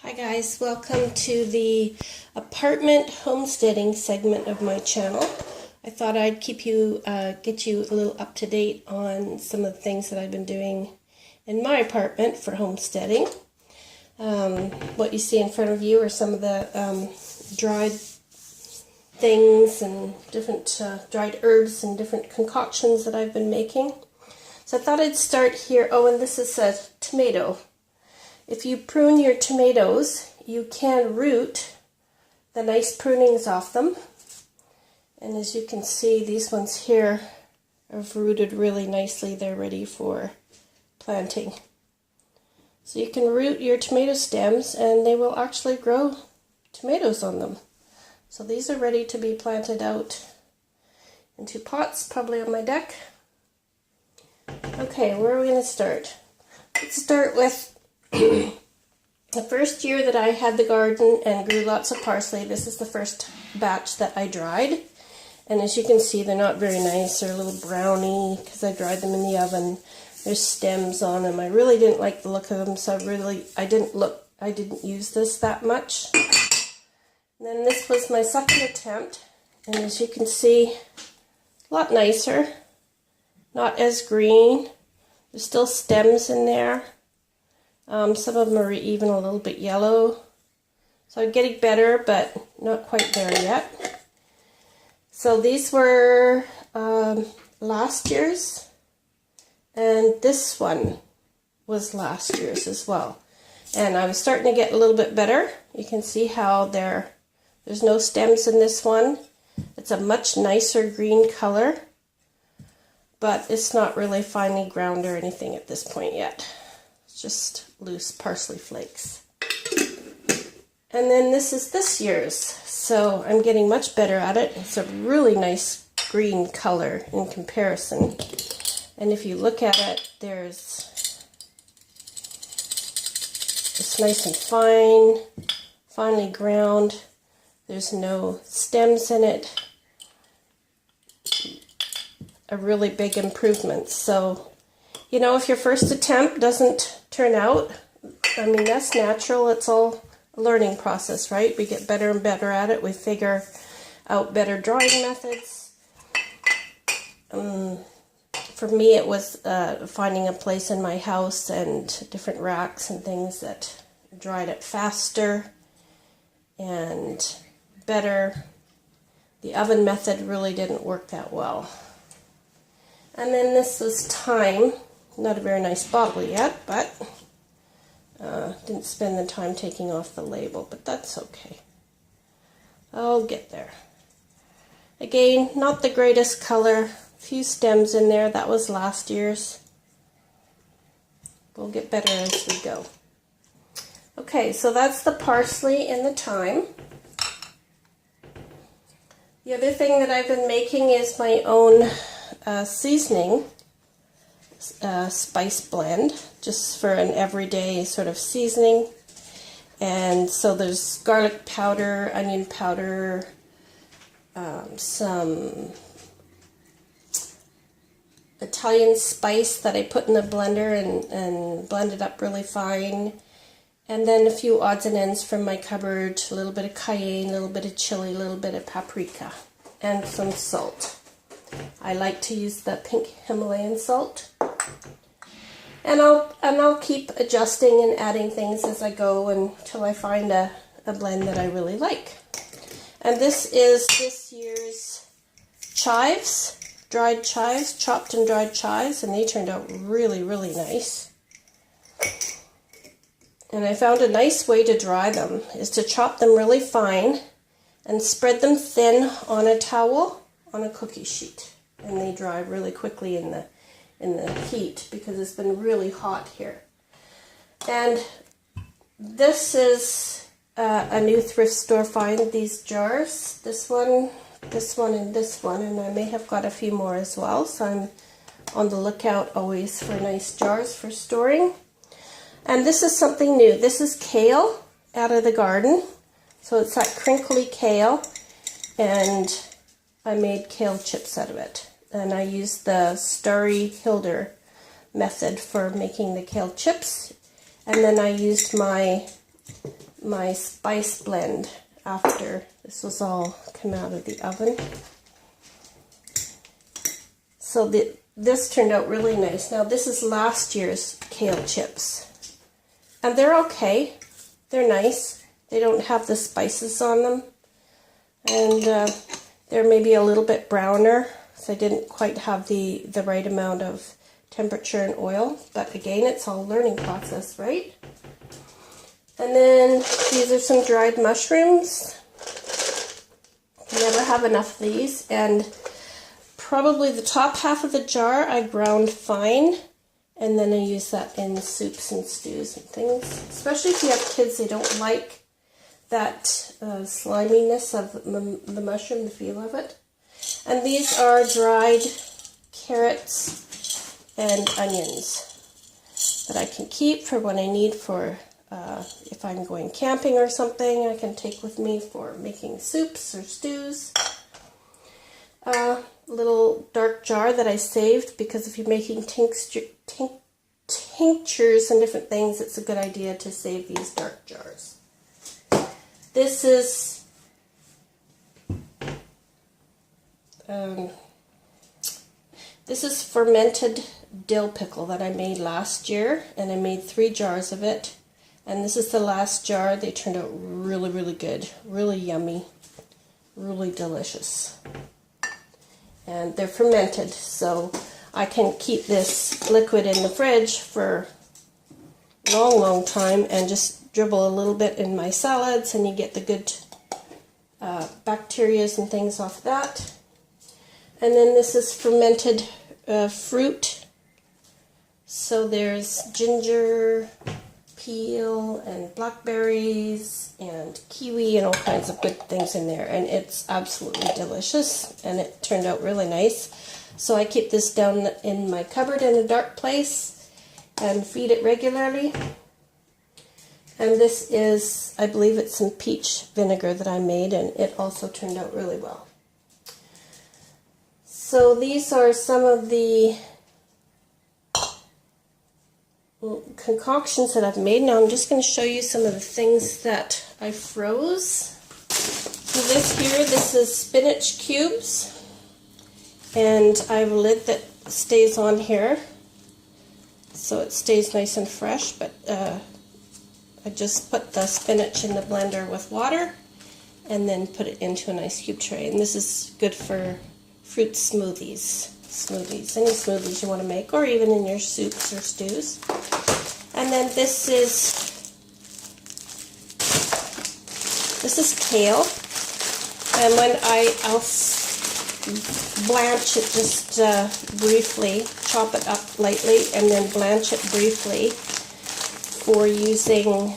Hi guys, welcome to the apartment homesteading segment of my channel. I thought I'd keep you, get you a little up to date on some of the things that I've been doing in my apartment for homesteading. What you see in front of you are some of the dried things and different dried herbs and different concoctions that I've been making. So I thought I'd start here. Oh, and this is a tomato. If you prune your tomatoes, you can root the nice prunings off them. And as you can see, these ones here have rooted really nicely. They're ready for planting. So you can root your tomato stems and they will actually grow tomatoes on them. So these are ready to be planted out into pots, probably on my deck. Okay, where are we going to start? Let's start with the first year that I had the garden and grew lots of parsley. This is the first batch that I dried. And as you can see, they're not very nice. They're a little browny because I dried them in the oven. There's stems on them. I really didn't like the look of them, so I didn't use this that much. And then this was my second attempt. And as you can see, a lot nicer. Not as green. There's still stems in there. Some of them are even a little bit yellow. So I'm getting better, but not quite there yet. So these were last year's, and this one was last year's as well. And I was starting to get a little bit better. You can see how there's no stems in this one. It's a much nicer green color, but it's not really finely ground or anything at this point yet. It's just loose parsley flakes. And then this is this year's, so I'm getting much better at it. It's a really nice green color in comparison. And if you look at it, it's nice and finely ground. There's no stems in it. A really big improvement. So, you know, if your first attempt doesn't turn out, I mean, that's natural. It's all a learning process, right? We get better and better at it. We figure out better drying methods. For me, it was finding a place in my house and different racks and things that dried it faster and better. The oven method really didn't work that well. And then this was thyme. Not a very nice bottle yet, but didn't spend the time taking off the label, but that's okay. I'll get there. Again, not the greatest color. Few stems in there. That was last year's. We'll get better as we go. Okay, so that's the parsley and the thyme. The other thing that I've been making is my own seasoning spice blend, just for an everyday sort of seasoning. And so there's garlic powder, onion powder, some Italian spice that I put in the blender and blend it up really fine. And then a few odds and ends from my cupboard, a little bit of cayenne, a little bit of chili, a little bit of paprika, and some salt. I like to use the pink Himalayan salt. And I'll keep adjusting and adding things as I go until I find a blend that I really like. And this is this year's chives, dried chives, chopped and dried chives, and they turned out really, really nice. And I found a nice way to dry them is to chop them really fine and spread them thin on a towel on a cookie sheet. And they dry really quickly in the heat because it's been really hot here. And this is a new thrift store find, these jars. This one, and this one, and I may have got a few more as well, so I'm on the lookout always for nice jars for storing. And this is something new. This is kale out of the garden. So it's that crinkly kale, and I made kale chips out of it. And I used the Starry Hilder method for making the kale chips. And then I used my my spice blend after this was all come out of the oven. So this turned out really nice. Now this is last year's kale chips. And they're okay. They're nice. They don't have the spices on them. And they're maybe a little bit browner. So I didn't quite have the right amount of temperature and oil. But again, it's all a learning process, right? And then these are some dried mushrooms. You never have enough of these. And probably the top half of the jar I ground fine, and then I use that in soups and stews and things. Especially if you have kids, they don't like that sliminess of the mushroom, the feel of it. And these are dried carrots and onions that I can keep for when I need for, if I'm going camping or something, I can take with me for making soups or stews. Little dark jar that I saved because if you're making tinctures and different things, it's a good idea to save these dark jars. This is fermented dill pickle that I made last year, and I made 3 jars of it. And this is the last jar. They turned out really, really good, really yummy, really delicious. And they're fermented, so I can keep this liquid in the fridge for a long, long time and just dribble a little bit in my salads, and you get the good bacterias and things off that. And then this is fermented fruit. So there's ginger, peel, and blackberries, and kiwi, and all kinds of good things in there. And it's absolutely delicious, and it turned out really nice. So I keep this down in my cupboard in a dark place and feed it regularly. And this is, I believe it's some peach vinegar that I made, and it also turned out really well. So these are some of the concoctions that I've made. Now I'm just going to show you some of the things that I froze. So this is spinach cubes, and I have a lid that stays on here so it stays nice and fresh, but I just put the spinach in the blender with water and then put it into a nice cube tray. And this is good for fruit smoothies, any smoothies you want to make, or even in your soups or stews. And then this is kale, and when I'll blanch it just briefly, chop it up lightly, and then blanch it briefly for using.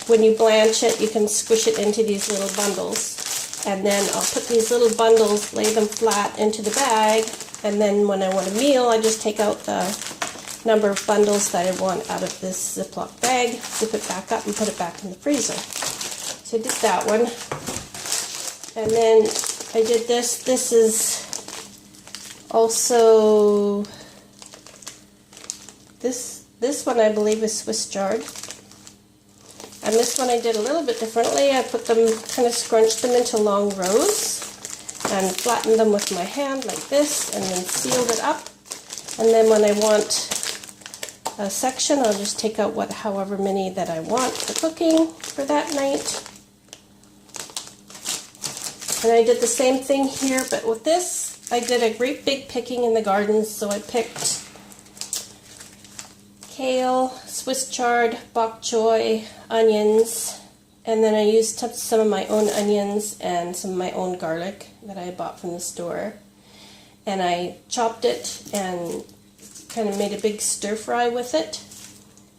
When you blanch it, you can squish it into these little bundles, and then I'll put these little bundles, lay them flat into the bag, and then when I want a meal, I just take out the number of bundles that I want out of this Ziploc bag, zip it back up, and put it back in the freezer. So I did that one. And then I did this. This is also, this one I believe is Swiss chard. And this one I did a little bit differently. I put them, kind of scrunched them into long rows and flattened them with my hand like this, and then sealed it up. And then when I want a section, I'll just take out however many that I want for cooking for that night. And I did the same thing here, but with this, I did a great big picking in the garden. So I picked kale, Swiss chard, bok choy, onions, and then I used some of my own onions and some of my own garlic that I bought from the store. And I chopped it and kind of made a big stir fry with it,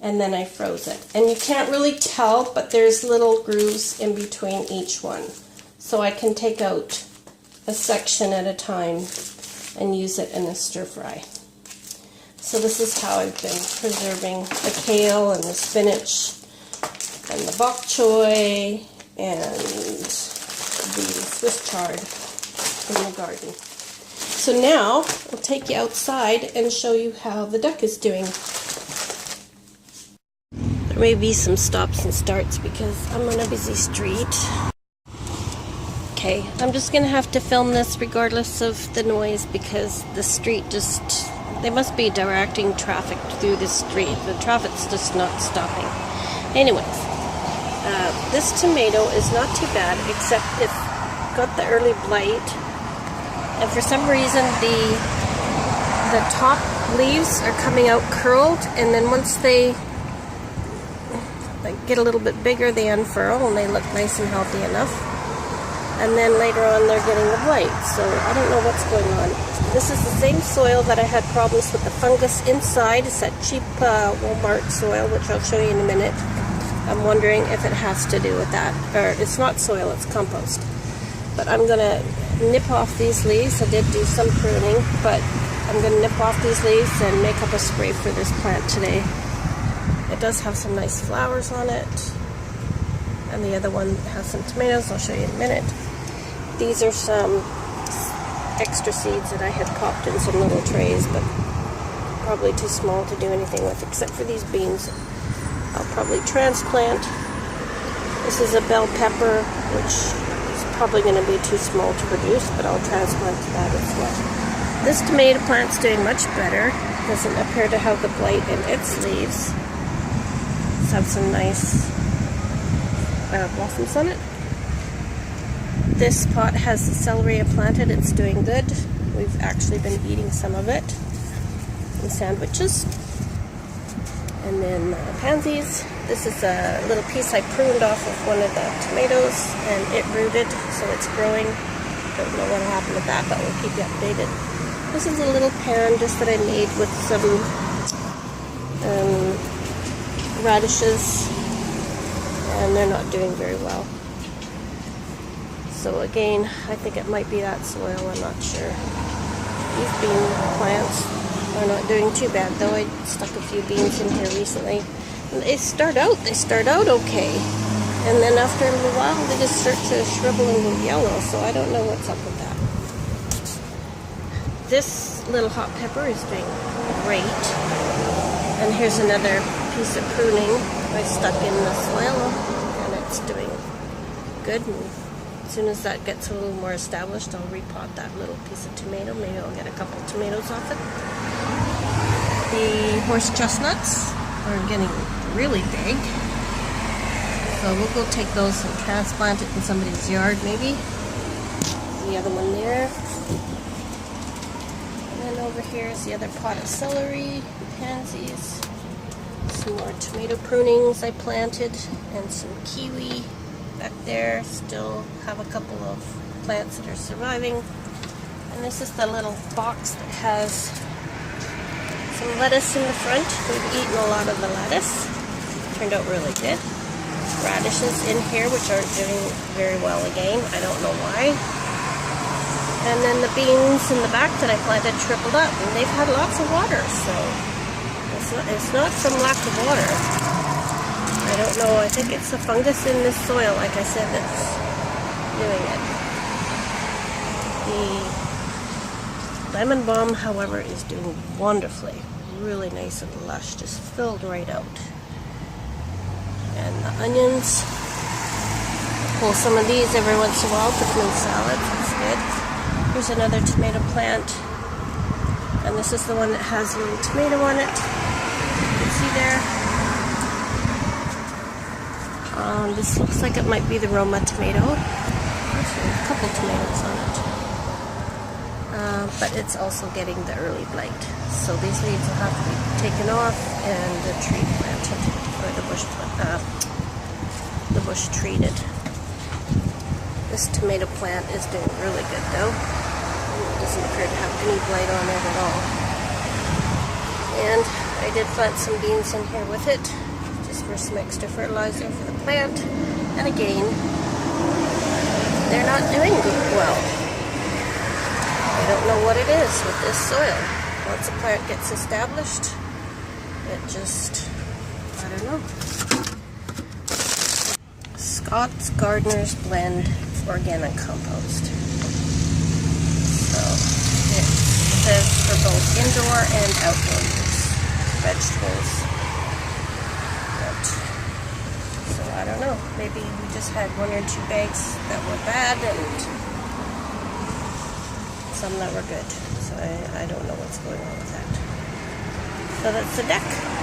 and then I froze it. And you can't really tell, but there's little grooves in between each one. So I can take out a section at a time and use it in a stir fry. So this is how I've been preserving the kale and the spinach and the bok choy and the Swiss chard in the garden. So now I'll take you outside and show you how the duck is doing. There may be some stops and starts because I'm on a busy street. Okay, I'm just gonna have to film this regardless of the noise because the street just, they must be directing traffic through the street. The traffic's just not stopping. Anyways, this tomato is not too bad, except it's got the early blight, and for some reason the top leaves are coming out curled, and then once they get a little bit bigger, they unfurl and they look nice and healthy enough. And then later on they're getting the blight, so I don't know what's going on. This is the same soil that I had problems with the fungus inside. It's that cheap Walmart soil, which I'll show you in a minute. I'm wondering if it has to do with that. Or it's not soil, it's compost. But I'm going to nip off these leaves. I did do some pruning, but I'm going to nip off these leaves and make up a spray for this plant today. It does have some nice flowers on it. And the other one has some tomatoes. I'll show you in a minute. These are some extra seeds that I had popped in some little trays, but probably too small to do anything with, except for these beans. I'll probably transplant. This is a bell pepper, which is probably going to be too small to produce, but I'll transplant that as well. This tomato plant's doing much better. Doesn't appear to have the blight in its leaves. Let's have some nice blossoms on it. This pot has the celery I planted. It's doing good. We've actually been eating some of it in sandwiches. And then pansies. This is a little piece I pruned off of one of the tomatoes, and it rooted, so it's growing. Don't know what happened with that, but we'll keep you updated. This is a little pan just that I made with some radishes, and they're not doing very well. So again, I think it might be that soil, I'm not sure. These bean plants are not doing too bad, though. I stuck a few beans in here recently. And they start out okay. And then after a little while, they just start to shrivel and go yellow, so I don't know what's up with that. This little hot pepper is doing great. And here's another piece of pruning I stuck in the soil, and it's doing good. And as soon as that gets a little more established, I'll repot that little piece of tomato. Maybe I'll get a couple tomatoes off it. The horse chestnuts are getting really big, so we'll go take those and transplant it in somebody's yard maybe. The other one there. And then over here is the other pot of celery, pansies, some more tomato prunings I planted, and some kiwi. Back there, still have a couple of plants that are surviving. And this is the little box that has some lettuce in the front. We've eaten a lot of the lettuce. Turned out really good. Radishes in here, which aren't doing very well again. I don't know why. And then the beans in the back that I planted tripled up, and they've had lots of water, so it's not from lack of water. I don't know, I think it's the fungus in this soil, like I said, that's doing it. The lemon balm, however, is doing wonderfully. Really nice and lush, just filled right out. And the onions, pull some of these every once in a while, put them in salads, it's good. Here's another tomato plant, and this is the one that has a little tomato on it. You can see there. This looks like it might be the Roma tomato. There's a couple tomatoes on it. But it's also getting the early blight. So these leaves will have to be taken off and the tree planted, or the bush treated. This tomato plant is doing really good though. It doesn't appear to have any blight on it at all. And I did plant some beans in here with it, just for some extra fertilizer for the plant. And again, they're not doing well. I don't know what it is with this soil. Once a plant gets established, it just, I don't know. Scott's Gardener's Blend Organic Compost. So it says for both indoor and outdoor use. Vegetables. But So I don't know. Maybe we just had 1 or 2 bags that were bad and some that were good. So I don't know what's going on with that. So that's the deck.